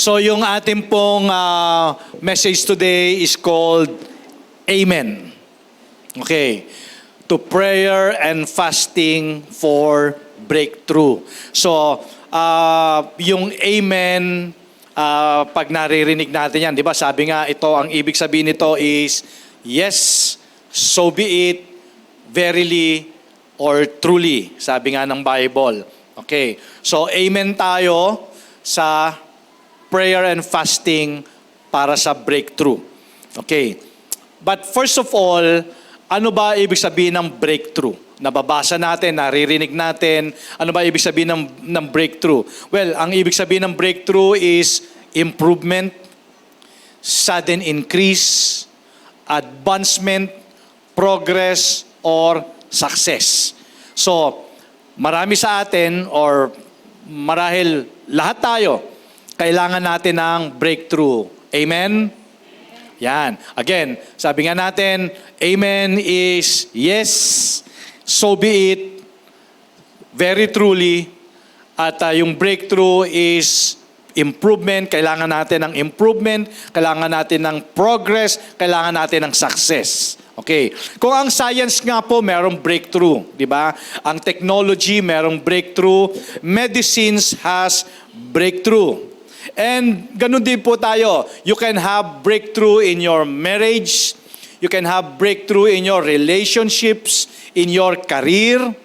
So yung ating pong message today is called Amen. Okay. To prayer and fasting for breakthrough. So yung Amen, pag naririnig natin yan, di ba? Sabi nga ito, ang ibig sabihin nito is yes, so be it, verily, or truly. Sabi nga ng Bible. Okay. So Amen tayo sa prayer and fasting para sa breakthrough. Okay. But first of all, ano ba ibig sabihin ng breakthrough? Nababasa natin, naririnig natin, ano ba ibig sabihin ng breakthrough? Well, ang ibig sabihin ng breakthrough is improvement, sudden increase, advancement, progress, or success. So, marami sa atin or marahil lahat tayo, kailangan natin ng breakthrough. Amen? Yan. Again, sabi nga natin, Amen is yes, so be it, very truly. At yung breakthrough is improvement. Kailangan natin ng improvement, kailangan natin ng progress, kailangan natin ng success. Okay. Kung ang science nga po, merong breakthrough, di ba? Ang technology, merong breakthrough. Medicines has breakthrough. And ganun din po tayo. You can have breakthrough in your marriage. You can have breakthrough in your relationships, in your career,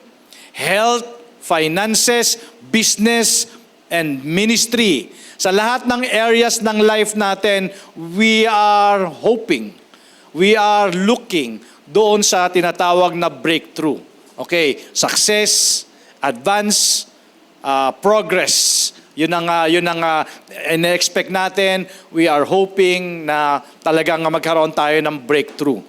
health, finances, business, and ministry. Sa lahat ng areas ng life natin, we are hoping, we are looking doon sa tinatawag na breakthrough. Okay, success, advance, progress. Yun ang ina-expect natin. We are hoping na talagang magkaroon tayo ng breakthrough.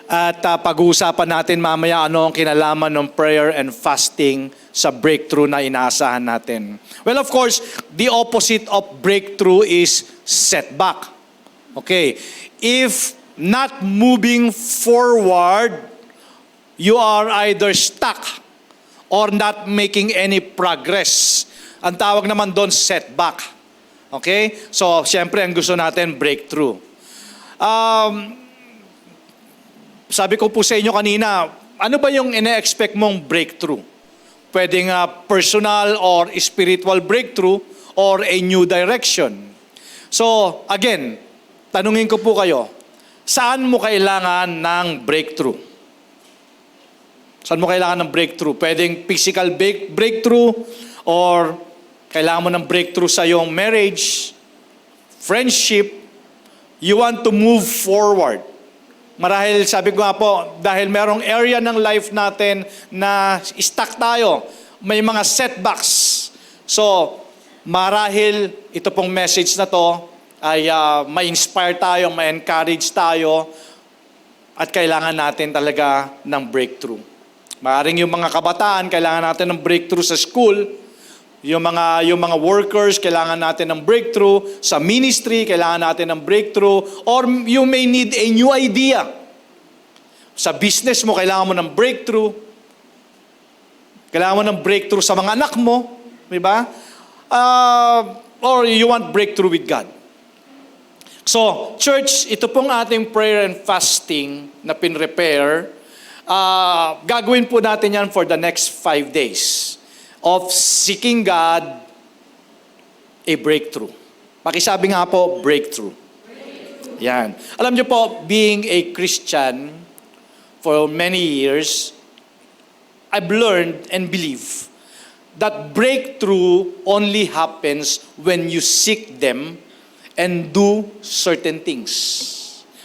At pag-uusapan natin mamaya ano ang kinalaman ng prayer and fasting sa breakthrough na inaasahan natin. Well, of course, the opposite of breakthrough is setback. Okay. If not moving forward, you are either stuck or not making any progress. Ang tawag naman doon, setback. Okay? So, siyempre, ang gusto natin, breakthrough. Sabi ko po sa inyo kanina, ano ba yung ina-expect mong breakthrough? Pwedeng personal or spiritual breakthrough or a new direction. So, again, tanungin ko po kayo, saan mo kailangan ng breakthrough? Saan mo kailangan ng breakthrough? Pwedeng physical breakthrough or kailangan mo ng breakthrough sa iyong marriage, friendship, you want to move forward. Marahil, sabi ko nga po, dahil merong area ng life natin na stuck tayo, may mga setbacks. So, marahil ito pong message na to ay ma-inspire tayo, ma-encourage tayo, at kailangan natin talaga ng breakthrough. Maaaring yung mga kabataan, kailangan natin ng breakthrough sa school. Yung mga workers, kailangan natin ng breakthrough. Sa ministry, kailangan natin ng breakthrough. Or you may need a new idea. Sa business mo, kailangan mo ng breakthrough. Kailangan mo ng breakthrough sa mga anak mo. Diba? Or you want breakthrough with God. So, church, ito pong ating prayer and fasting na pinrepare. Gagawin po natin yan for the next 5 days of seeking God a breakthrough. Pakisabi nga po, breakthrough. Yan. Alam niyo po, being a Christian for many years, I've learned and believe that breakthrough only happens when you seek them and do certain things.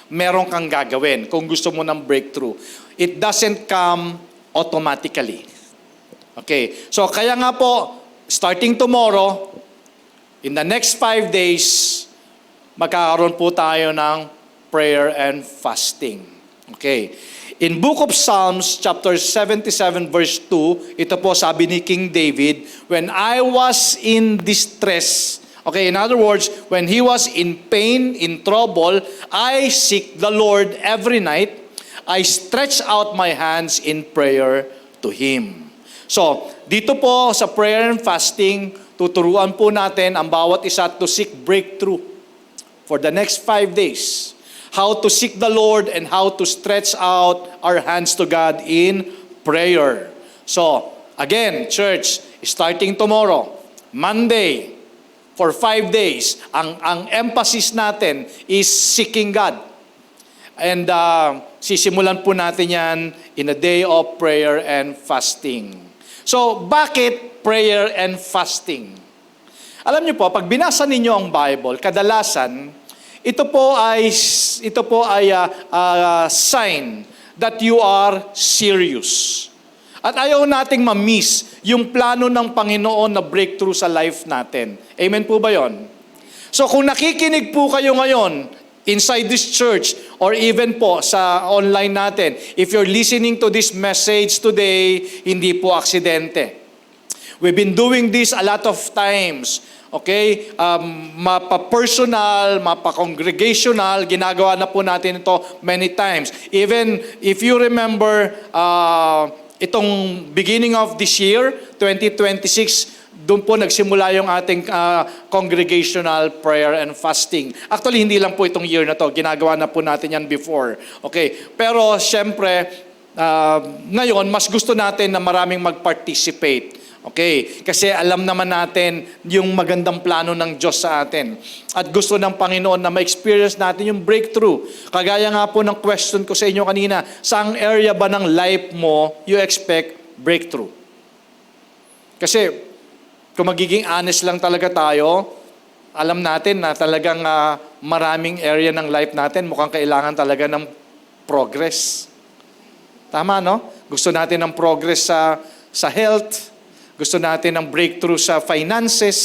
Meron kang gagawin kung gusto mo ng breakthrough. It doesn't come automatically. Okay, so kaya nga po, starting tomorrow, in the next 5 days, magkakaroon po tayo ng prayer and fasting. Okay, in Book of Psalms, chapter 77, verse 2, ito po sabi ni King David, when I was in distress, okay, in other words, when he was in pain, in trouble, I seek the Lord every night, I stretch out my hands in prayer to Him. So, dito po sa prayer and fasting, tuturuan po natin ang bawat isa to seek breakthrough for the next 5 days. How to seek the Lord and how to stretch out our hands to God in prayer. So, again, church, starting tomorrow, Monday, for 5 days, ang emphasis natin is seeking God. And sisimulan po natin yan in a day of prayer and fasting. So, bakit prayer and fasting? Alam niyo po, pag binasa ninyo ang Bible, kadalasan, ito po ay sign that you are serious. At ayaw nating ma-miss yung plano ng Panginoon na breakthrough sa life natin. Amen po ba yon? So kung nakikinig po kayo ngayon inside this church or even po sa online natin, if you're listening to this message today, hindi po aksidente. We've been doing this a lot of times. Okay? Mapa-personal, mapa-congregational, ginagawa na po natin ito many times. Even if you remember, itong beginning of this year, 2026, doon po nagsimula yung ating congregational prayer and fasting. Actually, hindi lang po itong year na to. Ginagawa na po natin yan before. Okay? Pero, syempre, ngayon, mas gusto natin na maraming mag-participate. Okay, kasi alam naman natin yung magandang plano ng Diyos sa atin. At gusto ng Panginoon na ma-experience natin yung breakthrough. Kagaya nga po ng question ko sa inyo kanina, saang area ba ng life mo you expect breakthrough? Kasi kung magiging honest lang talaga tayo, alam natin na talagang maraming area ng life natin mukhang kailangan talaga ng progress. Tama, no? Gusto natin ng progress sa health. Gusto natin ng breakthrough sa finances.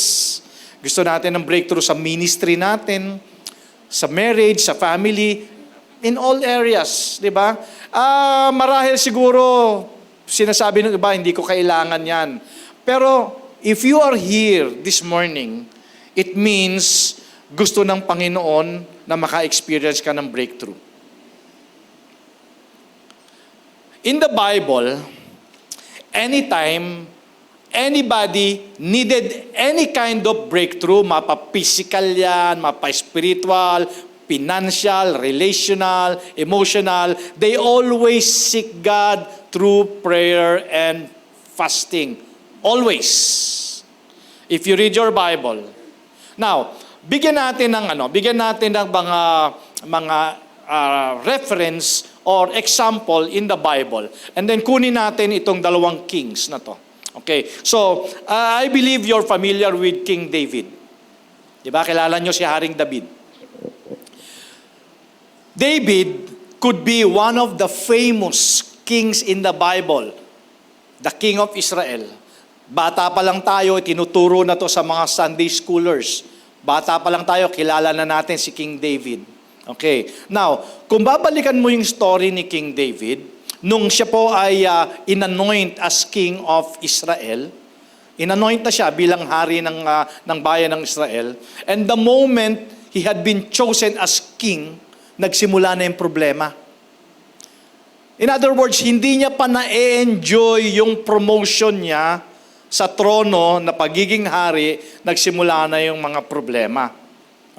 Gusto natin ng breakthrough sa ministry natin, sa marriage, sa family, in all areas, di ba? Marahil siguro, sinasabi ng iba, hindi ko kailangan yan. Pero, if you are here this morning, it means gusto ng Panginoon na maka-experience ka ng breakthrough. In the Bible, anytime anybody needed any kind of breakthrough, mapa-physical yan, mapa-spiritual, financial, relational, emotional, they always seek God through prayer and fasting. Always. If you read your Bible. Now, bigyan natin ng mga reference or example in the Bible. And then kunin natin itong 2 kings na to. Okay, so I believe you're familiar with King David. Diba? Kilala nyo si Haring David. David could be one of the famous kings in the Bible. The King of Israel. Bata pa lang tayo, tinuturo na to sa mga Sunday schoolers. Bata pa lang tayo, kilala na natin si King David. Okay, now, kung babalikan mo yung story ni King David, nung siya po ay inanoint as King of Israel, inanoint na siya bilang hari ng bayan ng Israel, and the moment he had been chosen as king, nagsimula na yung problema. In other words, hindi niya pa na-enjoy yung promotion niya sa trono na pagiging hari, nagsimula na yung mga problema.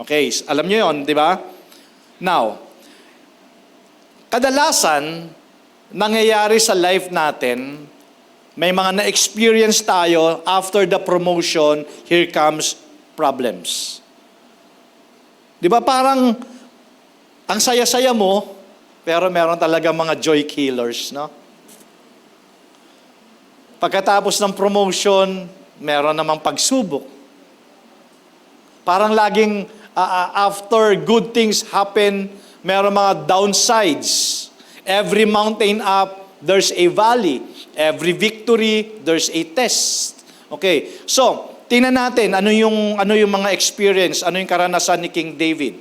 Okay, alam niyo yon, di ba? Now, kadalasan, nangyayari sa life natin, may mga na-experience tayo, after the promotion, here comes problems. Di ba parang, ang saya-saya mo, pero meron talaga mga joy killers, no? Pagkatapos ng promotion, meron namang pagsubok. Parang laging, after good things happen, meron mga downsides. Every mountain up, there's a valley. Every victory, there's a test. Okay. So, tingnan natin ano yung mga experience, ano yung karanasan ni King David.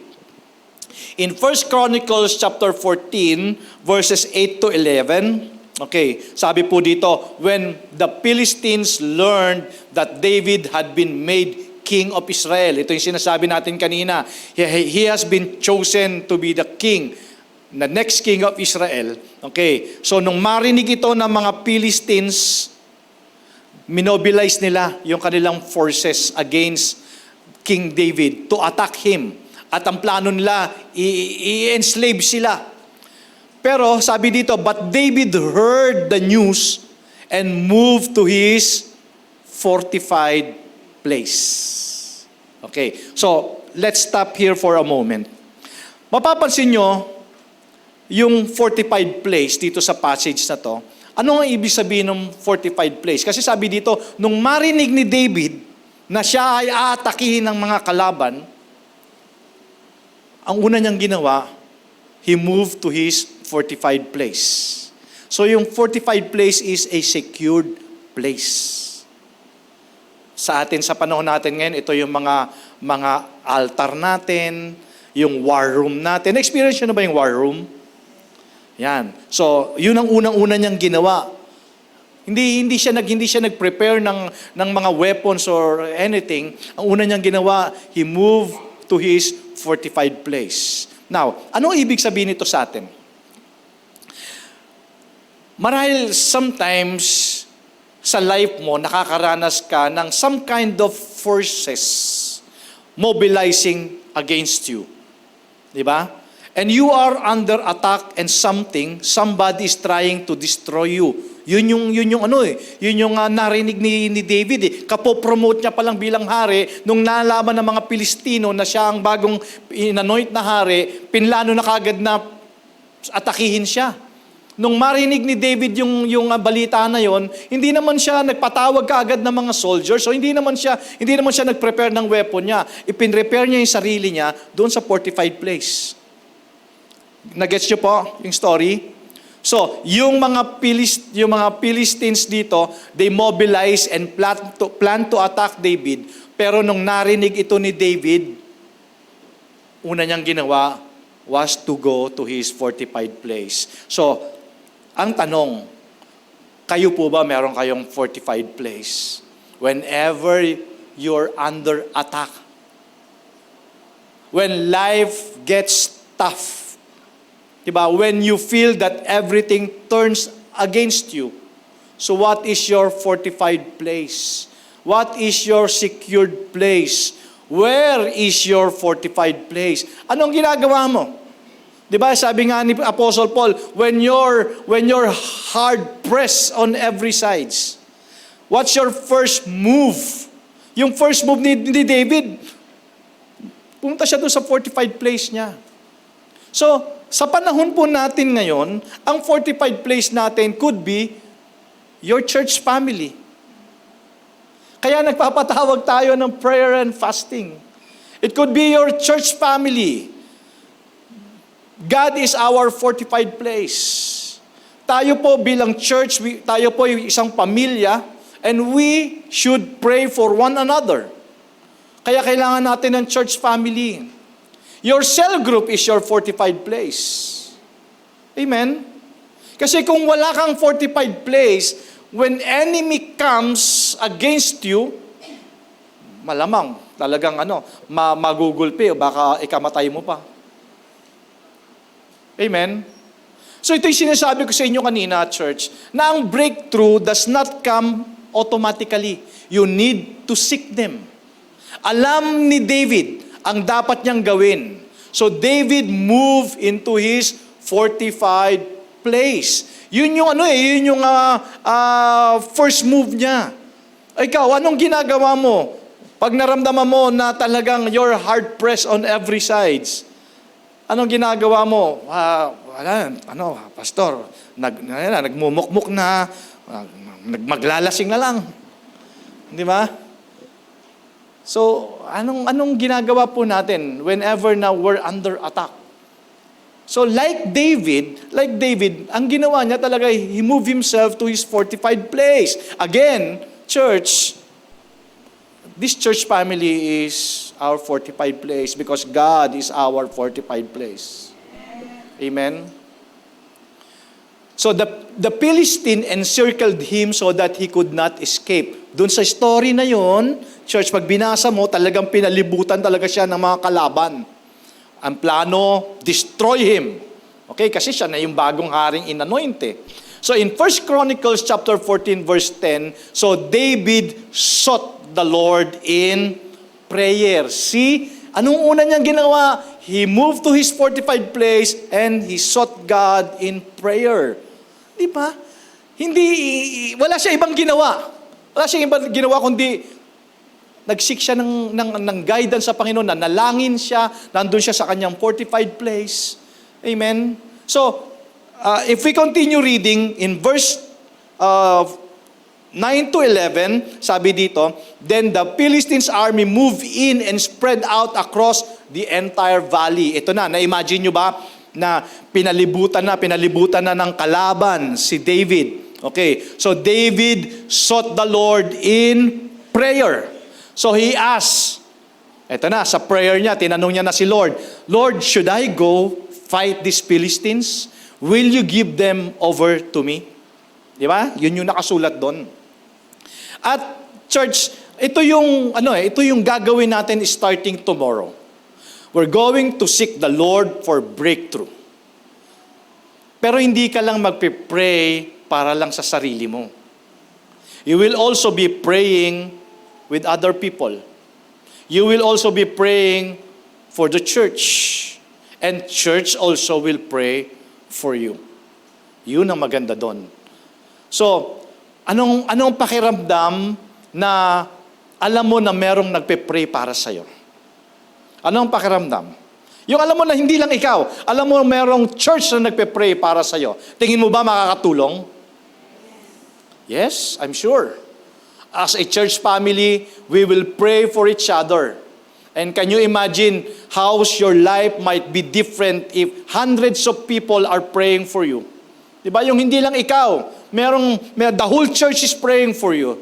In 1 Chronicles chapter 14, verses 8 to 11, okay, sabi po dito, when the Philistines learned that David had been made king of Israel. Ito yung sinasabi natin kanina. He has been chosen to be the king, the next king of Israel. Okay, so nung marinig ito ng mga Philistines, minobilize nila yung kanilang forces against King David to attack him. At ang plano nila, i-enslave sila. Pero sabi dito, but David heard the news and moved to his fortified place. Okay, so let's stop here for a moment. Mapapansin nyo, yung fortified place dito sa passage na to, ano ang ibig sabihin ng fortified place? Kasi sabi dito, nung marinig ni David na siya ay aatakihin ng mga kalaban, ang una niyang ginawa, he moved to his fortified place. So yung fortified place is a secured place. Sa atin, sa panahon natin ngayon, ito yung mga altar natin, yung war room natin. Na-experience nyo na ba yung war room? Yan. So, yun ang unang-una niyang ginawa. Hindi siya nag-prepare ng mga weapons or anything. Ang una niyang ginawa, he moved to his fortified place. Now, ano ibig sabihin nito sa atin? Marahil sometimes sa life mo, nakakaranas ka ng some kind of forces mobilizing against you. Di ba? And you are under attack and somebody is trying to destroy you. Yun yung narinig ni David. Kapopromote niya palang bilang hari, nung nalaman ng mga Pilistino na siya ang bagong inanoint na hari, pinlano na kagad na atakihin siya. Nung marinig ni David yung balita na yon, hindi naman siya nagpatawag kaagad ng mga soldiers, so hindi naman siya nag-prepare ng weapon niya. Ipin-repair niya yung sarili niya doon sa fortified place. Nagets niyo po yung story? So, yung mga Philistines dito, they mobilize and plan to attack David. Pero nung narinig ito ni David, una niyang ginawa was to go to his fortified place. So, ang tanong, kayo po ba meron kayong fortified place? Whenever you're under attack, when life gets tough, diba? When you feel that everything turns against you, so what is your fortified place? What is your secured place? Where is your fortified place? Anong ginagawa mo? Diba, sabi nga ni Apostle Paul, when you're hard pressed on every sides, what's your first move? Yung first move ni David, pumunta siya doon sa fortified place niya. So, sa panahon po natin ngayon, ang fortified place natin could be your church family. Kaya nagpapatawag tayo ng prayer and fasting. It could be your church family. God is our fortified place. Tayo po bilang church, tayo po yung isang pamilya, and we should pray for one another. Kaya kailangan natin ng church family. Your cell group is your fortified place. Amen? Kasi kung wala kang fortified place, when enemy comes against you, malamang talagang magugulpi o baka ikamatay mo pa. Amen? So ito yung sinasabi ko sa inyo kanina, church, na ang breakthrough does not come automatically. You need to seek them. Alam ni David ang dapat niyang gawin. So David moved into his fortified place. Yun yung first move niya. Ikaw, anong ginagawa mo? Pag naramdaman mo na talagang you're hard pressed on every sides, anong ginagawa mo? Pastor, nagmumukmuk na, maglalasing na lang. Di ba? So, anong ginagawa po natin whenever na we're under attack? So, like David, ang ginawa niya talaga, he moved himself to his fortified place. Again, church, this church family is our fortified place because God is our fortified place. Amen? So the Philistine encircled him so that he could not escape. Doon sa story na yon, church, pag binasa mo, talagang pinalibutan talaga siya ng mga kalaban. Ang plano, destroy him. Okay, kasi siya na yung bagong haring inanoint eh. So in 1 Chronicles chapter 14 verse 10, so David sought the Lord in prayer. See, anong una niyang ginawa? He moved to his fortified place and he sought God in prayer. Di ba? Wala siya ibang ginawa. Wala siya ibang ginawa kundi nag-seek siya ng guidance sa Panginoon, nanalangin siya, nandun siya sa kanyang fortified place. Amen? So, if we continue reading in verse 9 to 11, sabi dito, then the Philistines army moved in and spread out across the entire valley. Ito na-imagine nyo ba na pinalibutan na ng kalaban si David. Okay, so David sought the Lord in prayer. So he asked, eto na, sa prayer niya, tinanong niya na si Lord, Lord, should I go fight these Philistines? Will you give them over to me? Di ba? Yun yung nakasulat doon. At church, ito yung gagawin natin starting tomorrow. We're going to seek the Lord for breakthrough. Pero hindi ka lang magpe-pray para lang sa sarili mo. You will also be praying with other people. You will also be praying for the church. And church also will pray for you. Yun ang maganda doon. So, anong pakiramdam na alam mo na merong nagpe-pray para sa'yo? Anong pakiramdam? Yung alam mo na hindi lang ikaw, alam mo merong church na nagpe-pray para sa'yo. Tingin mo ba makakatulong? Yes, I'm sure. As a church family, we will pray for each other. And can you imagine how your life might be different if hundreds of people are praying for you? Diba? Yung hindi lang ikaw, the whole church is praying for you.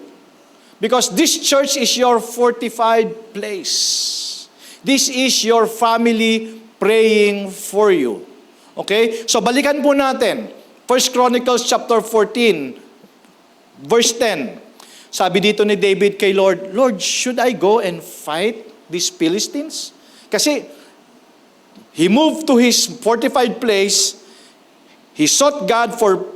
Because this church is your fortified place. This is your family praying for you. Okay? So balikan po natin. 1 Chronicles chapter 14, verse 10. Sabi dito ni David kay Lord, Lord, should I go and fight these Philistines? Kasi he moved to his fortified place, he sought God for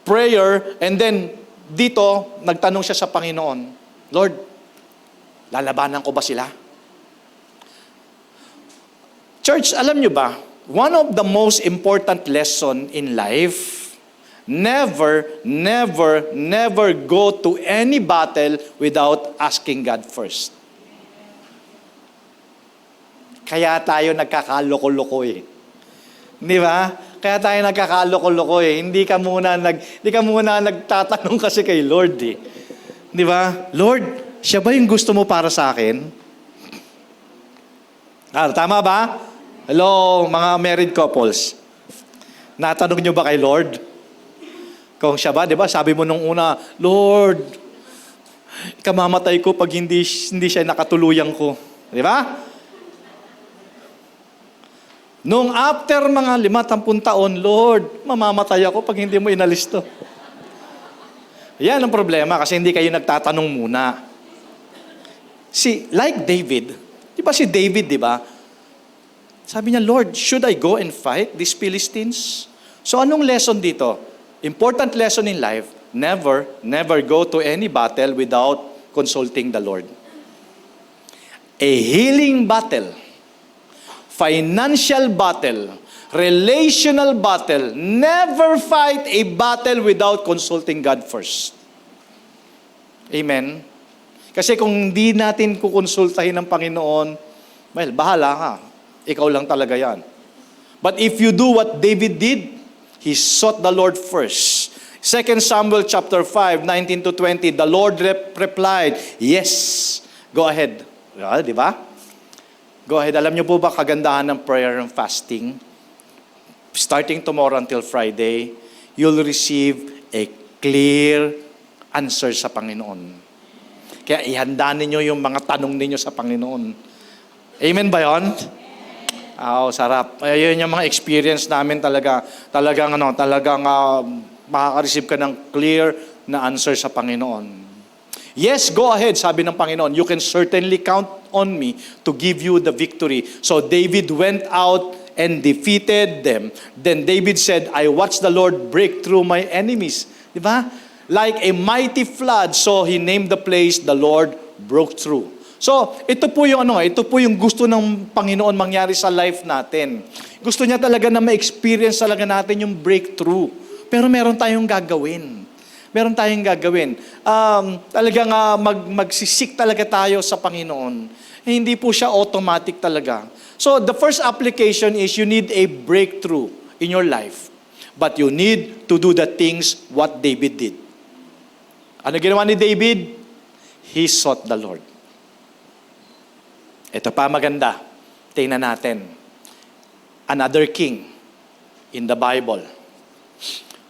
prayer, and then dito, nagtanong siya sa Panginoon, Lord, lalabanan ko ba sila? Church, alam nyo ba, one of the most important lesson in life, never go to any battle without asking God first. Kaya tayo nagkakaloko-loko eh. Di ba? Kaya tayo nagkakaloko-loko eh. Hindi ka muna nagtatanong kasi kay Lord eh. Di ba? Lord, siya ba yung gusto mo para sa akin? Tama ba? Hello, mga married couples. Natanong nyo ba kay Lord? Kung siya ba, di ba? Sabi mo nung una, Lord, ikamamatay ko pag hindi siya nakatuluyan ko. Di ba? Nung after mga 50 taon, Lord, mamamatay ako pag hindi mo inalis to. Yan ang problema kasi hindi kayo nagtatanong muna. Like David, di ba si David, di ba? Sabi niya, Lord, should I go and fight these Philistines? So anong lesson dito? Important lesson in life, never go to any battle without consulting the Lord. A healing battle, financial battle, relational battle, never fight a battle without consulting God first. Amen? Kasi kung hindi natin kukonsultahin ng Panginoon, well, bahala ka. Ikaw lang talaga yan. But if you do what David did, he sought the Lord first. 2 Samuel chapter 5, 19 to 20, the Lord replied, yes, go ahead. Di ba? Go ahead. Alam niyo po ba kagandahan ng prayer and fasting? Starting tomorrow until Friday, you'll receive a clear answer sa Panginoon. Kaya ihanda ninyo yung mga tanong ninyo sa Panginoon. Amen ba yun? Sarap. Ayun yung mga experience namin talagang makaka-receive ka ng clear na answer sa Panginoon. Yes, go ahead, sabi ng Panginoon. You can certainly count on me to give you the victory. So David went out and defeated them. Then David said, I watched the Lord break through my enemies. Di ba? Like a mighty flood, so he named the place the Lord broke through. So, ito po yung gusto ng Panginoon mangyari sa life natin. Gusto niya talaga na ma-experience talaga natin yung breakthrough. Pero meron tayong gagawin. Meron tayong gagawin. Talagang magsisik talaga tayo sa Panginoon. Hindi po siya automatic talaga. So, the first application is you need a breakthrough in your life. But you need to do the things what David did. Ano ginawa ni David? He sought the Lord. Ito pa maganda. Tingnan natin. Another king in the Bible.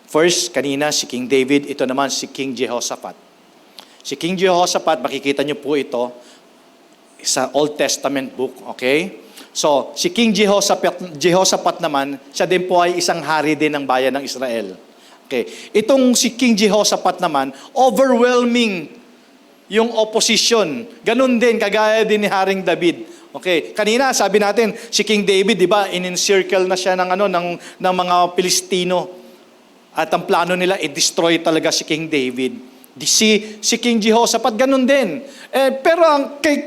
First, kanina si King David. Ito naman si King Jehoshaphat. Si King Jehoshaphat, makikita niyo po ito sa Old Testament book. Okay? So, si King Jehoshaphat naman, siya din po ay isang hari din ng bayan ng Israel. Okay. Itong si King Jehoshaphat naman, overwhelming yung opposition. Ganun din, kagaya din ni Haring David. Okay. Kanina, sabi natin, si King David, di ba, in-encircle na siya ng mga Pilistino. At ang plano nila, i-destroy talaga si King David. Si King Jehoshaphat, ganun din. Pero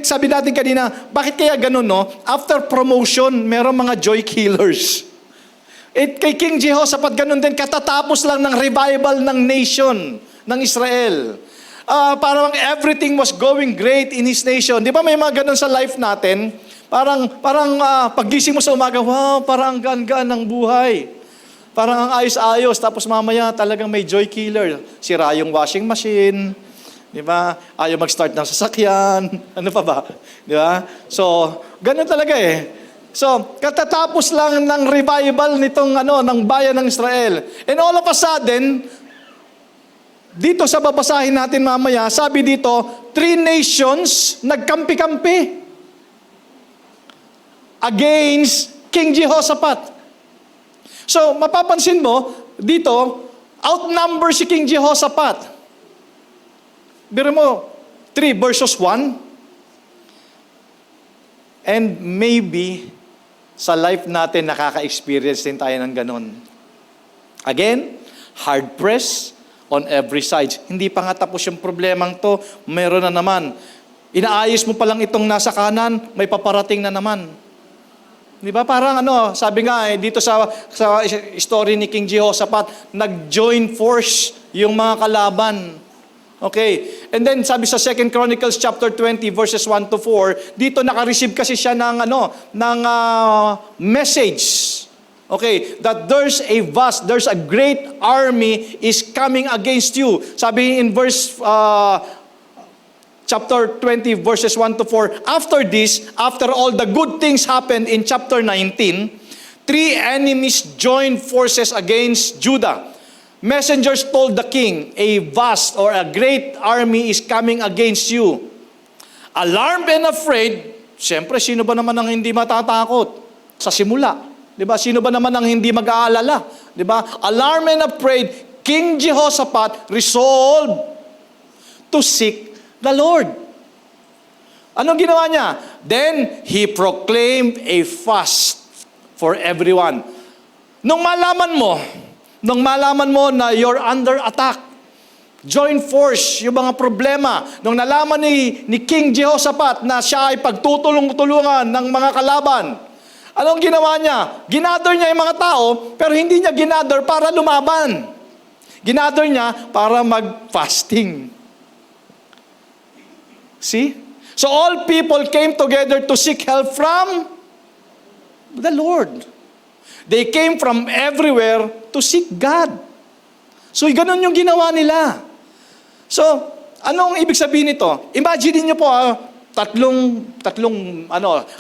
sabi natin kanina, bakit kaya ganun, no? After promotion, meron mga joy killers. Kay King Jehoshaphat, ganun din, katatapos lang ng revival ng nation, ng Israel. Parang everything was going great in his nation. Di ba may mga ganun sa life natin? Parang paggising mo sa umaga, wow, parang ang gaan-gaan ng buhay. Parang ang ayos-ayos, tapos mamaya talagang may joy killer. Sira yung washing machine, di ba? Ayaw mag-start ng sasakyan, ano pa ba? Di ba? So, ganun talaga eh. So, katatapos lang ng revival nitong ng bayan ng Israel. And all of a sudden, dito sa babasahin natin mamaya, sabi dito, 3 nations nagkampi-kampi against King Jehoshaphat. So, mapapansin mo, dito, outnumber si King Jehoshaphat. Biro mo, 3 versus 1. And maybe, sa life natin, nakaka-experience din tayo ng ganun. Again, hard-pressed on every side. Hindi pa nga tapos yung problemang to, meron na naman. Inaayos mo pa lang itong nasa kanan, may paparating na naman. Di ba? Parang sabi nga dito sa story ni King Jehoshaphat, nag-join force yung mga kalaban. Okay. And then sabi sa 2 Chronicles chapter 20 verses 1 to 4, dito naka-receive kasi siya ng message. Okay, that there's a great army is coming against you. Sabi in verse chapter 20 verses 1 to 4, after all the good things happened in chapter 19, 3 enemies joined forces against Judah. Messengers told the king, a vast or a great army is coming against you. Alarmed and afraid, siyempre, sino ba naman ang hindi matatakot? Sa simula, di ba? Sino ba naman ang hindi mag-aalala? Di ba? Alarmed and afraid, King Jehoshaphat resolved to seek the Lord. Anong ginawa niya? Then, he proclaimed a fast for everyone. Nung malaman mo na you're under attack, join force, yung mga problema, nung nalaman ni King Jehoshaphat na siya ay pagtutulong-tulungan ng mga kalaban, anong ginawa niya? Ginather niya yung mga tao, pero hindi niya ginather para lumaban. Ginather niya para mag-fasting. See? So all people came together to seek help from the Lord. They came from everywhere to seek God. So, ganun yung ginawa nila. So, anong ibig sabihin nito? Imagine niyo po, tatlong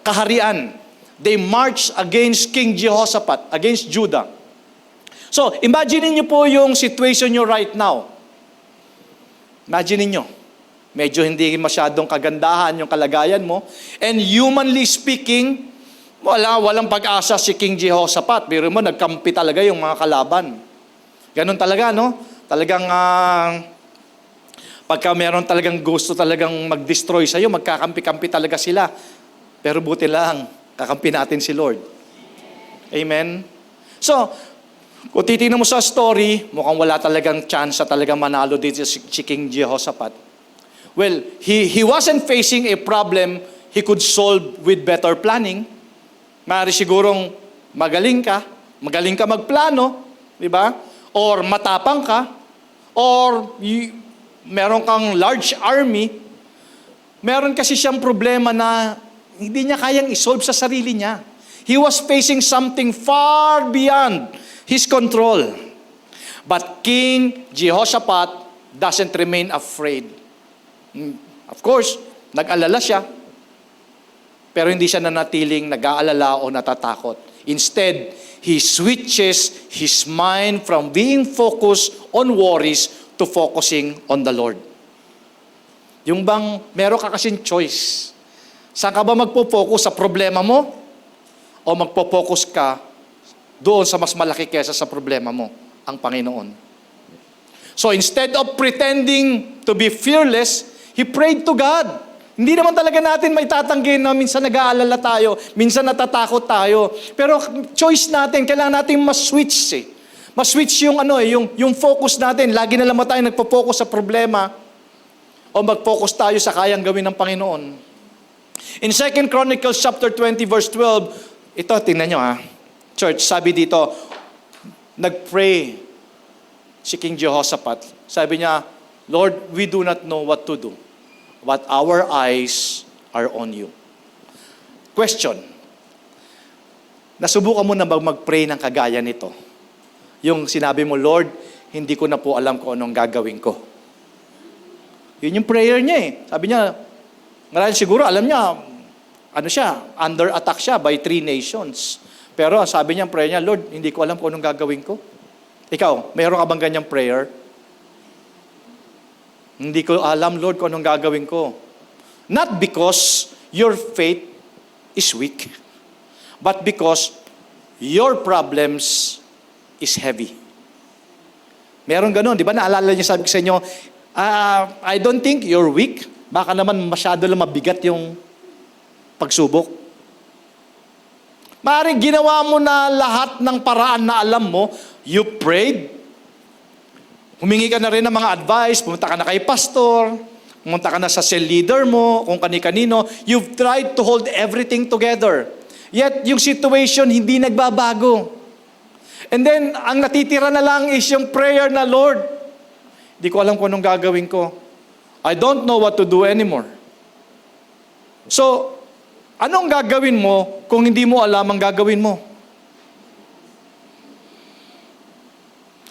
kaharian. They marched against King Jehoshaphat, against Judah. So, imagine niyo po yung situation niyo right now. Imagine niyo, medyo hindi masyadong kagandahan yung kalagayan mo. And humanly speaking, walang pag-asa si King Jehoshaphat. Pero mo, nagkampi talaga yung mga kalaban. Ganun talaga, no? Talagang, pagka meron talagang gusto talagang mag-destroy sa'yo, magkakampi-kampi talaga sila. Pero buti lang, kakampi natin si Lord. Amen? So, kung titignan mo sa story, mukhang wala talagang chance sa talagang manalo dito si King Jehoshaphat. Well, he wasn't facing a problem he could solve with better planning. Maaari sigurong magaling ka magplano, di ba? Or matapang ka, or meron kang large army. Meron kasi siyang problema na hindi niya kayang isolve sa sarili niya. He was facing something far beyond his control. But King Jehoshaphat doesn't remain afraid. Of course, nag-alala siya, pero hindi siya nanatiling nag-aalala o natatakot. Instead, he switches his mind from being focused on worries to focusing on the Lord. Yung bang meron ka kasing choice. Saan ka ba magpo-focus? Sa problema mo? O magpo-focus ka doon sa mas malaki kesa sa problema mo, ang Panginoon? So instead of pretending to be fearless, he prayed to God. Hindi naman talaga natin may tatanggihin na minsan nag-aalala tayo, minsan natatakot tayo. Pero choice natin, kailangan natin mas-switch Mas-switch yung focus natin. Lagi na naman tayo nagpo-focus sa problema o mag-focus tayo sa kayang gawin ng Panginoon. In 2 Chronicles chapter 20 verse 12, ito, tingnan nyo Church, sabi dito, nag-pray si King Jehoshaphat. Sabi niya, Lord, we do not know what to do, but our eyes are on you. Question, nasubukan mo na ba mag-pray ng kagaya nito? Yung sinabi mo, Lord, hindi ko na po alam kung anong gagawin ko. Yun yung prayer niya Sabi niya, marahil siguro alam niya, under attack siya by 3 nations. Pero sabi niya, prayer niya, Lord, hindi ko alam kung anong gagawin ko. Ikaw, mayroon ka bang ganyang prayer? Hindi ko alam, Lord, kung anong gagawin ko. Not because your faith is weak, but because your problems is heavy. Meron ganun, di ba? Naalala niyo, sabi ko sa inyo, I don't think you're weak. Baka naman masyado lang mabigat yung pagsubok. Maaaring ginawa mo na lahat ng paraan na alam mo, you prayed, humingi ka na rin ng mga advice, pumunta ka na kay pastor, pumunta ka na sa cell leader mo, kung kani-kanino, you've tried to hold everything together. Yet, yung situation hindi nagbabago. And then, ang natitira na lang is yung prayer na, Lord, di ko alam kung anong gagawin ko. I don't know what to do anymore. So, anong gagawin mo kung hindi mo alam ang gagawin mo?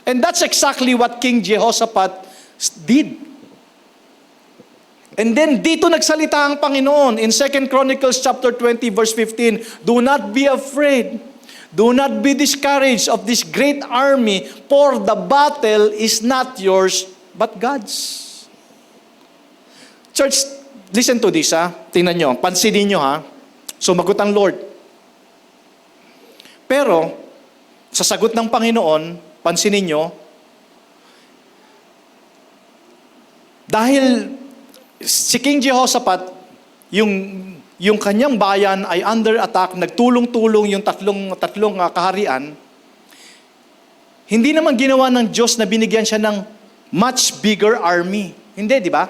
And that's exactly what King Jehoshaphat did. And then dito nagsalita ang Panginoon in 2 Chronicles chapter 20 verse 15, do not be afraid. Do not be discouraged of this great army, for the battle is not yours, but God's. Church, listen to this Tingnan nyo, pansinin nyo Sumagot ang Lord. Pero, sa sagot ng Panginoon, pansinin nyo, dahil si King Jehoshaphat, yung kanyang bayan ay under attack, nagtulong-tulong yung tatlong kaharian, hindi naman ginawa ng Diyos na binigyan siya ng much bigger army. Hindi, di ba?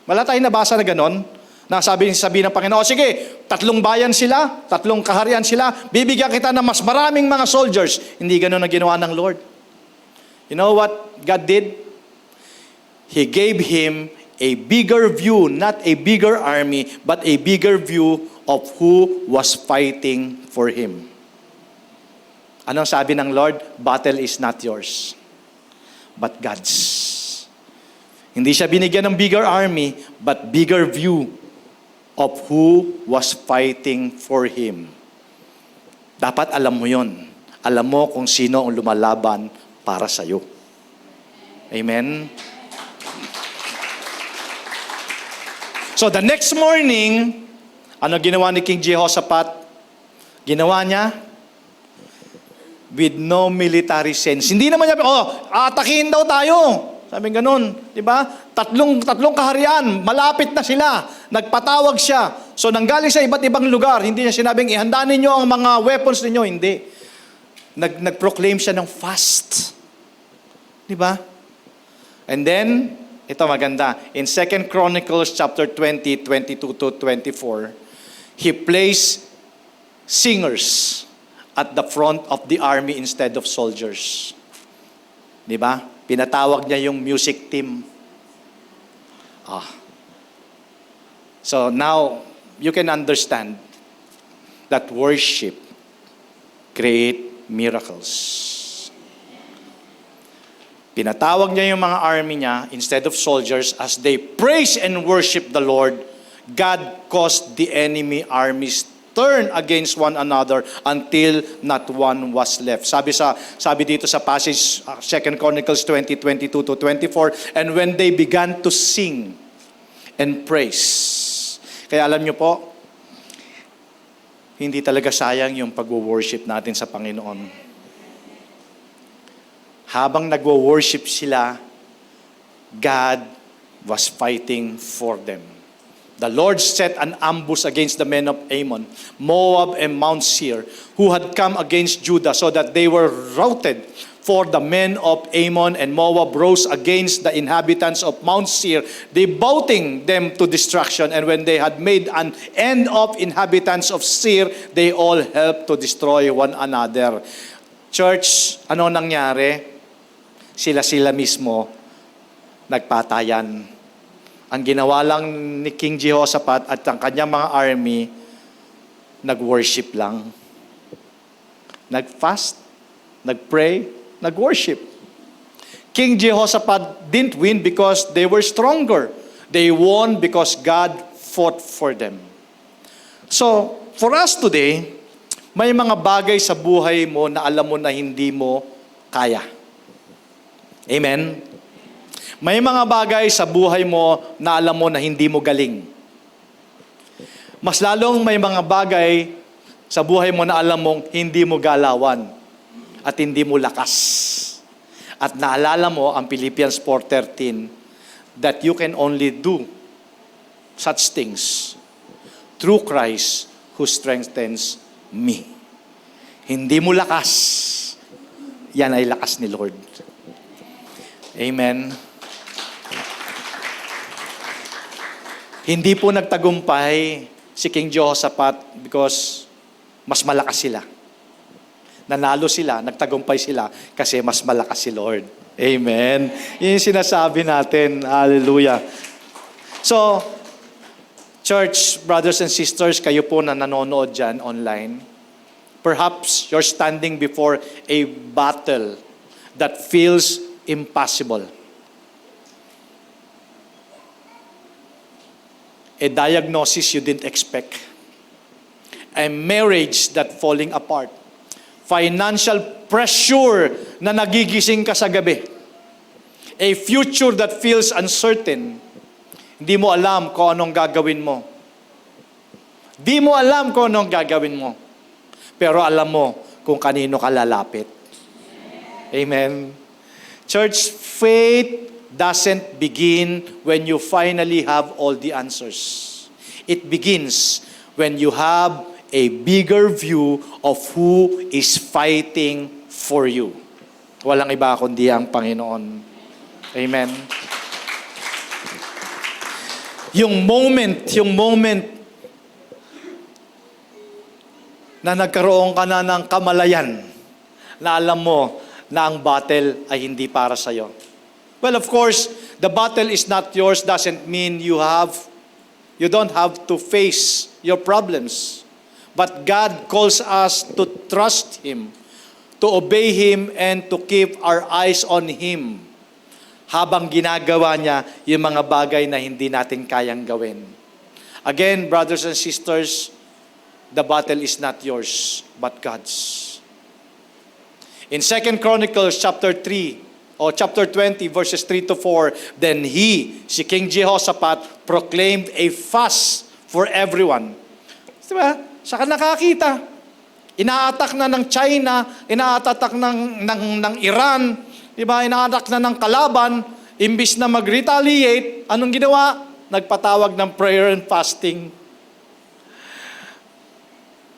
Wala tayong nabasa na ganon, na sabi ng Panginoon, sige, 3 bayan sila, 3 kaharian sila, bibigyan kita ng mas maraming mga soldiers. Hindi ganon na ginawa ng Lord. You know what God did? He gave him a bigger view, not a bigger army, but a bigger view of who was fighting for him. Anong sabi ng Lord? Battle is not yours, but God's. Hindi siya binigyan ng bigger army, but bigger view of who was fighting for him. Dapat alam mo yon. Alam mo kung sino ang lumalaban para sa'yo. Amen? So the next morning, ano ginawa ni King Jehoshaphat? Ginawa niya with no military sense. Hindi naman niya, atakihin daw tayo. Sabi ganun, di ba? Tatlong kaharian, malapit na sila. Nagpatawag siya. So nanggaling sa iba't ibang lugar, hindi niya sinabing, ihanda ninyo ang mga weapons ninyo. Hindi. Nag-proclaim siya ng fast. Di ba? And then, ito maganda. In 2 Chronicles chapter 20, 22 to 24, he placed singers at the front of the army instead of soldiers. Di ba? Pinatawag niya yung music team. So now, you can understand that worship create miracles. Pinatawag niya yung mga army niya instead of soldiers. As they praise and worship the Lord, God caused the enemy armies turn against one another until not one was left. Sabi dito sa passage 2 Chronicles 20, 22 to 24, and when they began to sing and praise. Kaya alam niyo po, hindi talaga sayang yung pag-worship natin sa Panginoon. Habang nagwo-worship sila, God was fighting for them. The Lord set an ambush against the men of Ammon, Moab, and Mount Seir, who had come against Judah, so that they were routed. For the men of Ammon and Moab rose against the inhabitants of Mount Seir, devoting them to destruction. And when they had made an end of inhabitants of Seir, they all helped to destroy one another. Church, ano nangyari? Sila mismo nagpatayan. Ang ginawa lang ni King Jehoshaphat at ang kanyang mga army, nag-worship lang. Nag-fast, nag-pray, nag-worship. King Jehoshaphat didn't win because they were stronger. They won because God fought for them. So, for us today, may mga bagay sa buhay mo na alam mo na hindi mo kaya. Amen? May mga bagay sa buhay mo na alam mo na hindi mo galing. Mas lalong may mga bagay sa buhay mo na alam mong hindi mo galawan at hindi mo lakas. At naalala mo ang Philippians 4:13 that you can only do such things through Christ who strengthens me. Hindi mo lakas. Yan ay lakas ni Lord. Amen. Hindi po nagtagumpay si King Jehoshaphat because mas malakas sila. Nanalo sila, nagtagumpay sila kasi mas malakas si Lord. Amen. Yun yung sinasabi natin. Hallelujah. So, church, brothers and sisters, kayo po na nanonood dyan online, perhaps you're standing before a battle that feels impossible. A diagnosis you didn't expect. A marriage that falling apart. Financial pressure na nagigising ka sa gabi. A future that feels uncertain. Hindi mo alam kung anong gagawin mo. Di mo alam kung anong gagawin mo. Pero alam mo kung kanino ka lalapit. Amen. Church, faith doesn't begin when you finally have all the answers. It begins when you have a bigger view of who is fighting for you. Walang iba kundi ang Panginoon. Amen. Yung moment na nagkaroon ka na ng kamalayan, na alam mo na ang battle ay hindi para sa'yo. Well, of course, the battle is not yours doesn't mean you don't have to face your problems. But God calls us to trust Him, to obey Him, and to keep our eyes on Him habang ginagawa niya yung mga bagay na hindi natin kayang gawin. Again, brothers and sisters, the battle is not yours, but God's. In 2 Chronicles chapter 3, o chapter 20, verses 3 to 4, then si King Jehoshaphat, proclaimed a fast for everyone. Diba? Saka nakakita. Ina-attack na ng China, ina-attack ng Iran, diba? Ina-attack na ng kalaban, imbis na mag-retaliate, anong ginawa? Nagpatawag ng prayer and fasting.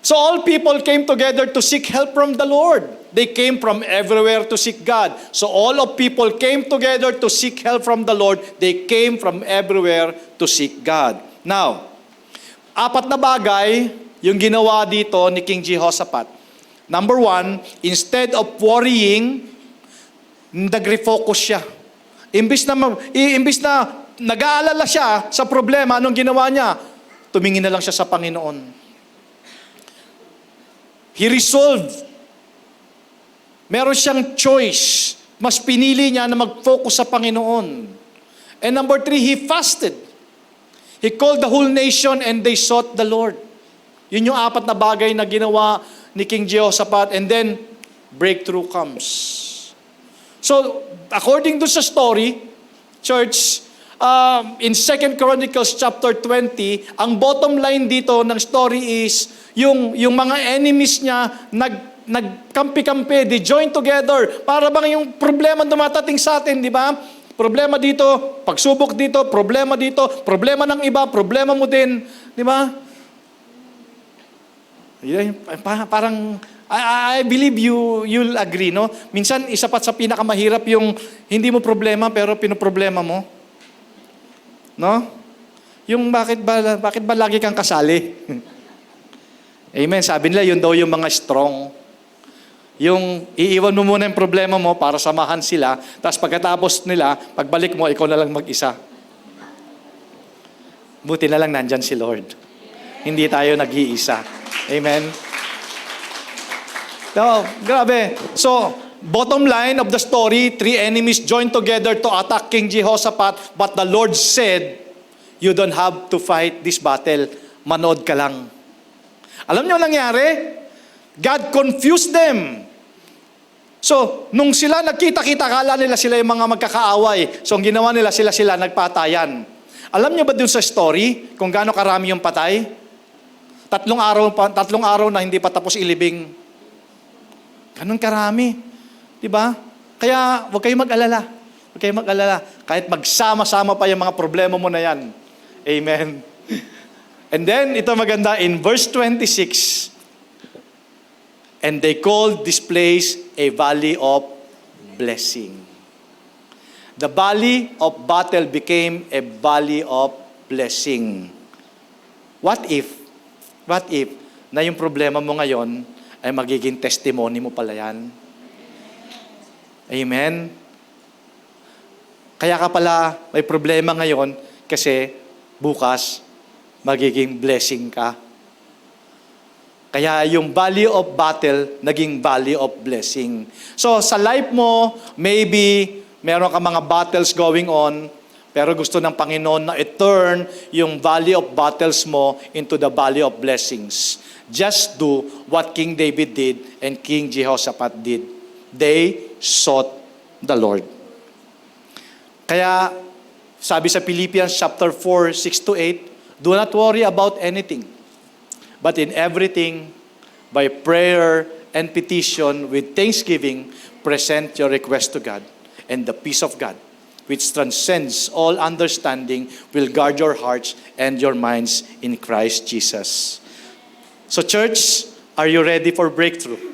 So all people came together to seek help from the Lord. They came from everywhere to seek God. So all of people came together to seek help from the Lord. They came from everywhere to seek God. Now, 4 na bagay yung ginawa dito ni King Jehoshaphat. Number 1, instead of worrying, nag-refocus siya. Imbis na nag-aalala siya sa problema, anong ginawa niya? Tumingin na lang siya sa Panginoon. He resolved. Meron siyang choice. Mas pinili niya na mag-focus sa Panginoon. And number 3, he fasted. He called the whole nation and they sought the Lord. Yun yung 4 na bagay na ginawa ni King Jehoshaphat. And then, breakthrough comes. So, according to sa story, church, in 2 Chronicles chapter 20, ang bottom line dito ng story is, yung mga enemies niya, nagkampi-kampi, they join together. Para bang yung problema dumatating sa atin, di ba? Problema dito, pagsubok dito, problema ng iba, problema mo din, di ba? Parang, I believe you'll agree, no? Minsan, isa pa sa pinakamahirap yung hindi mo problema pero pinoproblema mo. No? Yung bakit ba lagi kang kasali? Amen. Sabi nila, yun daw yung mga strong. Yung iiwan mo muna yung problema mo para samahan sila, tapos pagkatapos nila, pagbalik mo, ikaw na lang mag-isa. Buti na lang nandyan si Lord. Hindi tayo nag-iisa. Amen. No, grabe. So, bottom line of the story, 3 enemies joined together to attack King Jehoshaphat, but the Lord said, you don't have to fight this battle. Manood ka lang. Alam niyo nangyari? God confused them. So, nung sila nagkita-kita, akala nila sila yung mga magkakaaway. So, ang ginawa nila, sila nagpatayan. Alam niyo ba dun sa story, kung gaano karami yung patay? 3 araw na hindi pa tapos ilibing. Ganun karami. Diba? Kaya, huwag kayong mag-alala. Huwag kayong mag-alala. Kahit magsama-sama pa yung mga problema mo na yan. Amen. And then, ito maganda, in verse 26, and they called this place a valley of blessing. The valley of battle became a valley of blessing. What if na yung problema mo ngayon ay magiging testimony mo pala yan? Amen? Kaya ka pala may problema ngayon kasi bukas magiging blessing ka. Kaya yung valley of battle, naging valley of blessing. So sa life mo, maybe meron ka mga battles going on, pero gusto ng Panginoon na i-turn yung valley of battles mo into the valley of blessings. Just do what King David did and King Jehoshaphat did. They sought the Lord. Kaya, sabi sa Philippians chapter 4, 6-8, do not worry about anything, but in everything, by prayer and petition with thanksgiving, present your request to God, and the peace of God, which transcends all understanding, will guard your hearts and your minds in Christ Jesus. So church, are you ready for breakthrough?